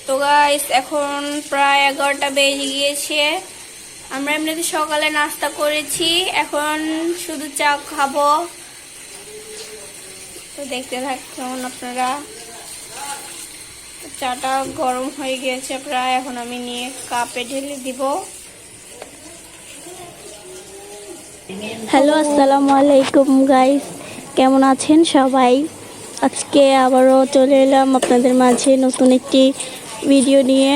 তো গাইস এখন প্রায় 11টা বেজে গিয়েছে। আমরা এমনিতে সকালে নাস্তা করেছি, এখন শুধু চা খাবো। তো দেখতে থাকুন আপনারা। চাটা গরম হয়ে গিয়েছে প্রায়, এখন আমি নিয়ে কাপে ঢেলে দিব। হ্যালো, আসসালামু আলাইকুম গাইস, কেমন আছেন সবাই? আজকে আবারও চলে এলাম আপনাদের মাঝে নতুন একটি ভিডিও নিয়ে।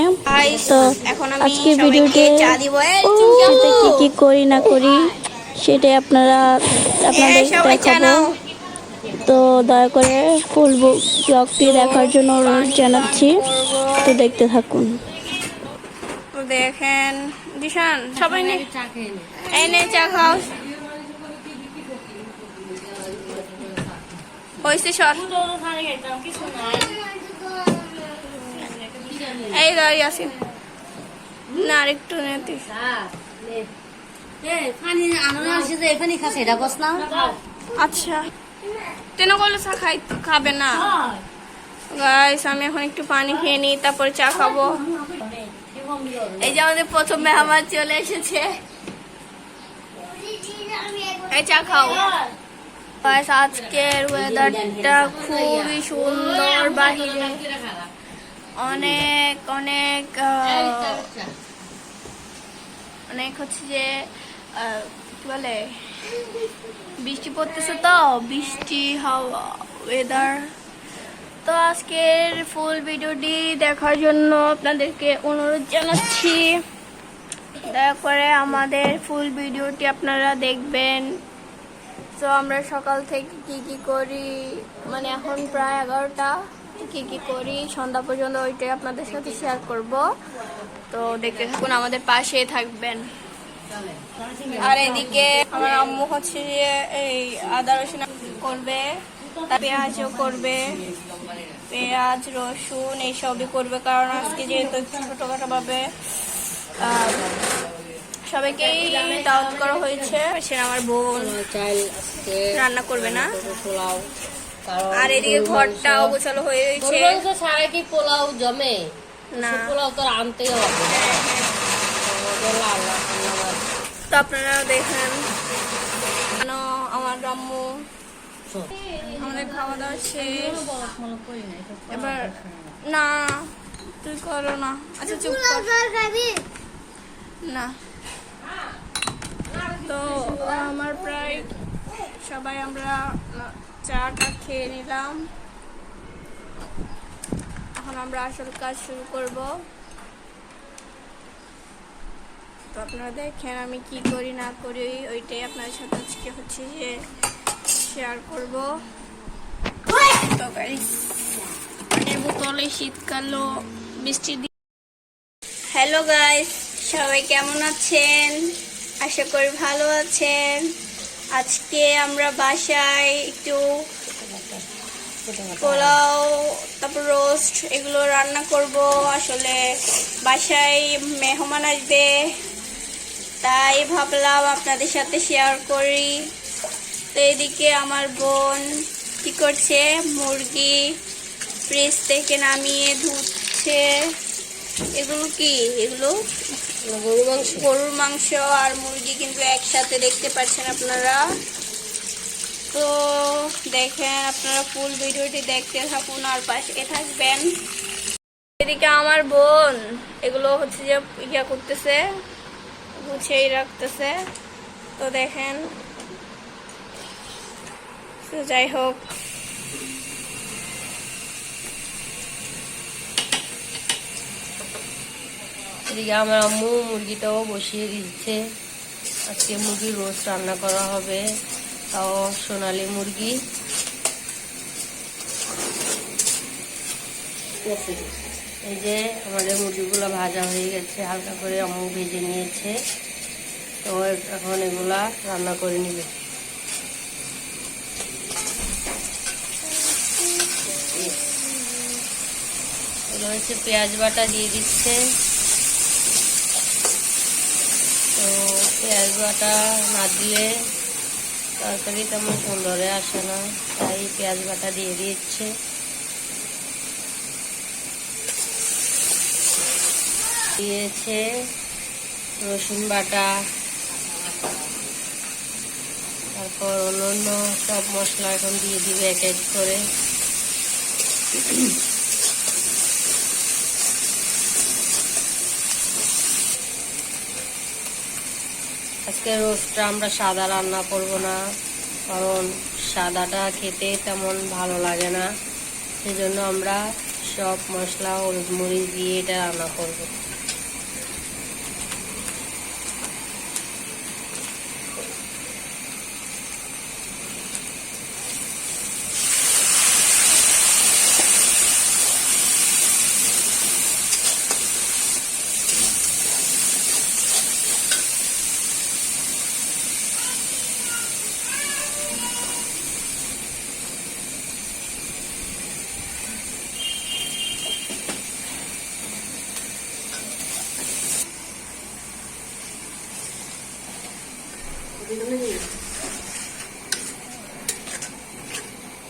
তো এখন আমি আজকে সবাইকে ভিডিওতে চা দিব। কি কি করি না করি সেটাই আপনাদের সবাই চা দেখাবো। নাও। তো দয়া করে ফুল ব্লগটি দেখার জন্য অনুরোধ জানাচ্ছি। তো দেখতে থাকুন। তো দেখেন দিশান, সবাই নে চা খাও। হয়েছে সর, এই দাঁড়িয়ে আছি না, আরেকটু নেতি। আচ্ছা তেন করলে চা খাবে না গাইস। আমি এখন একটু পানি খেয়ে নিই, তারপরে চা খাবো। এই যে আমাদের প্রথম মেহমান চলে এসেছে, এই চা খাও। গাইস আজকের ওয়েদারটা খুবই সুন্দর, বাহিরে অনেক অনেক অনেক হচ্ছে যে কি বলে, বৃষ্টি পড়তেছে, তো বৃষ্টি হাওয়া ওয়েদার। তো আজকের ফুল ভিডিওটি দেখার জন্য আপনাদেরকে অনুরোধ জানাচ্ছি, দয়া করে আমাদের ফুল ভিডিওটি আপনারা দেখবেন। তো আমরা সকাল থেকে কি কি করি, মানে এখন প্রায় 11টা, কি কি করি সন্ধ্যা পর্যন্ত ওইটাই আপনাদের সাথে শেয়ার করব। তো দেখতে থাকুন, আমাদের পাশে থাকবেন। আর এদিকে আমার আম্মু হচ্ছে যে এই আদা রসুন করবে, পেঁয়াজও করবে, পেঁয়াজ রসুন এইসবই করবে, কারণ আজকে যেহেতু ছোটখাটো ভাবে সবাইকেই দাওয়াত করা হয়েছে। সে আমার বোন রান্না করবে না। আর এদিকে ঘরটাও গোছালো হয়েছে। সারা কি পোলাও জমে না, পোলাও তো আনতেই হবে। তো আপনারা দেখেন আমার আম্মু, আমাদের খাওয়া দাওয়া শেষ। এবার না, তুই করো না। আচ্ছা চুপ কর না। তো আমার প্রায় সবাই আমরা চাটা খেয়ে নিলাম, এখন আমরা আসল কাজ শুরু করব। তো আপনারা দেখেন আমি কি করি না করি, ওইটাই আপনাদের সাথে আজকে হচ্ছে যে শেয়ার করব। তো গাইস পানির বোতলে শীতকালো বৃষ্টি। হ্যালো গাইস, সবাই কেমন আছেন? আশা করি ভালো আছেন। আজকে আমরা বাসায় একটু পোলাও, তারপর রোস্ট এগুলো রান্না করব। আসলে বাসায় মেহমান আসবে, তাই ভাবলাম আপনাদের সাথে শেয়ার করি। তো এদিকে আমার বোন কি করছে, মুরগি ফ্রিজ থেকে নামিয়ে ধুচ্ছে। এগুলো কি, এগুলো গরুর মাংস আর মুরগি কিন্তু একসাথে দেখতে পাচ্ছেন আপনারা। তো দেখেন আপনারা ফুল ভিডিওটি দেখতে থাকুন আর পাশে থাকবেন। এদিকে আমার বোন এগুলো হচ্ছে যে ইয়া করতেছে, গুছিয়ে রাখতেছে। তো দেখেন, তো যাই হোক, এদিকে আমার আম্মু মুরগিটাও বসিয়ে দিচ্ছে। আজকে মুরগির রোস্ট রান্না করা হবে, তাও সোনালি মুরগি। এই যে আমাদের মুরগিগুলো ভাজা হয়ে গেছে, হালকা করে আম্মু ভেজে নিয়েছে। তো এখন এগুলা রান্না করে নিবে। এগুলো হচ্ছে পেঁয়াজ বাটা দিয়ে দিচ্ছে। তো পেঁয়াজ বাটা না দিলে তরকারি তেমন সুন্দরে আসে না, তাই পেঁয়াজ বাটা দিয়ে দিচ্ছে। দিয়েছে রসুন বাটা, তারপর অন্যান্য সব মশলা এখন দিয়ে দিবে এক এক করে। আজকে রোস্টটা আমরা সাদা রান্না করব না, কারণ সাদাটা খেতে তেমন ভালো লাগে না, সেজন্য আমরা সব মশলা হলুদ মরিচ দিয়ে এটা রান্না করব।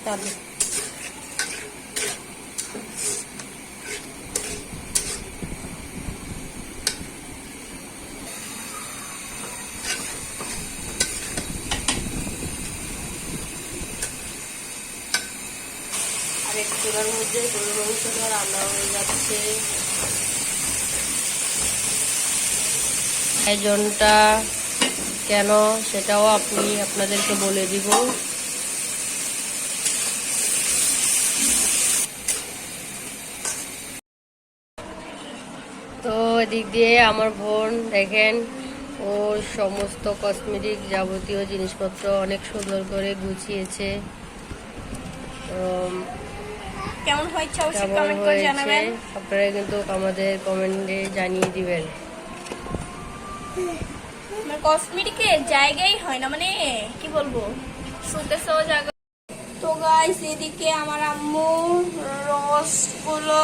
তারপর আরেক চুলার মধ্যে গরুর মাংসটা রান্না হয়ে যাচ্ছে। আয়োজনটা কেন সেটাও আপনাদেরকে বলে দিব। তো এদিক দিয়ে আমার বোন দেখেন, ও সমস্ত কসমেটিক যাবতীয় জিনিসপত্র অনেক সুন্দর করে গুছিয়েছে। কেমন হয়েছে অবশ্যই কেমন কমেন্ট করে হয়েছে জানাবেন। আপনারা কিন্তু আমাদের কমেন্টে জানিয়ে দিবেন। মানে কসমেটিকের জায়গাই হয় না, মানে কি বলবো, শুতেছেও জায়গা। তো গাইস এদিকে আমার আম্মু রসগুলো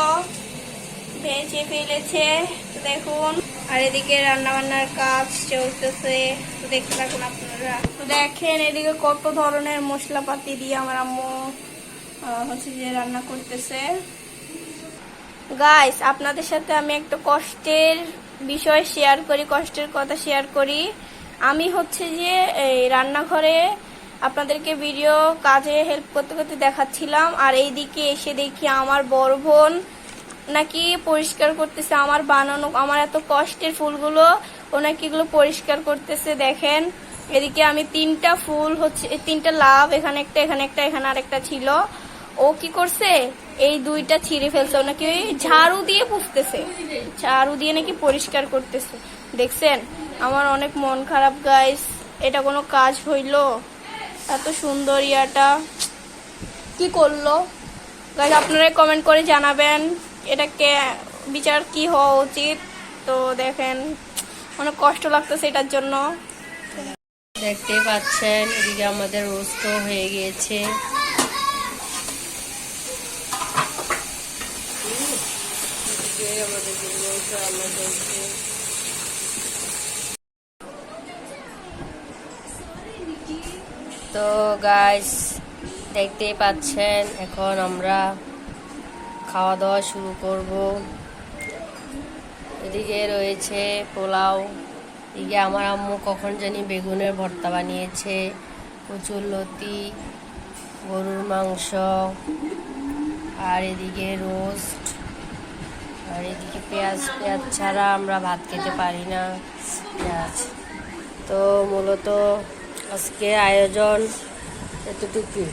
ভেজে ফেলেছে, তো দেখুন। আর এদিকে রান্না বান্নার কাজ চলতেছে, তো দেখতে থাকুন আপনারা। তো দেখেন এদিকে কত ধরনের মশলাপাতি দিয়ে আমার আম্মু হচ্ছে যে রান্না করতেছে। গাইস আপনাদের সাথে আমি একটা কষ্টের বিষয় শেয়ার করি, কষ্টের কথা শেয়ার করি। আমি হচ্ছে যে এই রান্নাঘরে আপনাদেরকে ভিডিও কাজে হেল্প করতে করতে দেখাচ্ছিলাম, আর এইদিকে এসে দেখি আমার বড় বোন নাকি পরিষ্কার করতেছে আমার বানানো, আমার এত কষ্টের ফুলগুলো ও নাকি এগুলো পরিষ্কার করতেছে। দেখেন এদিকে আমি তিনটা ফুল হচ্ছে, তিনটা লাভ, এখানে একটা, এখানে একটা, এখানে আরেকটা ছিল, ও কি করছে এই দুইটা ছিঁড়ে ফেলছে, ও নাকি ঝাড়ু দিয়ে পুষতেছে, ঝাড়ু দিয়ে নাকি পরিষ্কার করতেছে। দেখছেন আমার অনেক মন খারাপ গাইস, এটা কোনো কাজ হইলো? এত সুন্দর ইয়াটা কি করলো গাইস? আপনারা কমেন্ট করে জানাবেন এটাকে বিচার কি হওয়া উচিত। তো দেখেন অনেক কষ্ট লাগতেছে এটার জন্য। দেখতে পাচ্ছেন এদিকে আমাদের রোস্ট হয়ে গিয়েছে। আমাদের রান্না চলছে। তো গাইস দেখতেই পাচ্ছেন এখন আমরা খাওয়া দাওয়া শুরু করব। এদিকে রয়েছে পোলাও, এদিকে আমার আম্মু কখন জানি বেগুনের ভর্তা বানিয়েছে, কচুরলতি, গরুর মাংস, আর এদিকে রোস্ট, আর এদিকে পেঁয়াজ ছাড়া আমরা ভাত খেতে পারি না, পেঁয়াজ। তো মূলত আজকে আয়োজন এতটুকুই।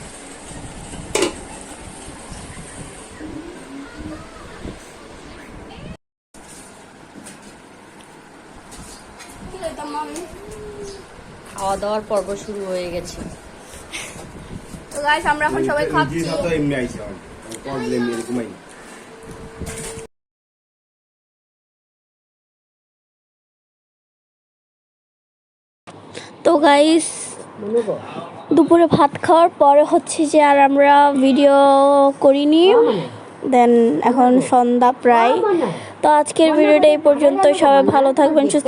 খাওয়া দাওয়ার পর্ব শুরু হয়ে গেছে। তো গাইস আমরা এখন সবাই খাচ্ছি। তো গাইস দুপুরে ভাত খাওয়ার পরে হচ্ছে যে আর আমরা ভিডিও করিনি, দেন এখন সন্ধ্যা প্রায়। তো আজকের ভিডিওটা এই পর্যন্ত, সবাই ভালো থাকবেন, সুস্থ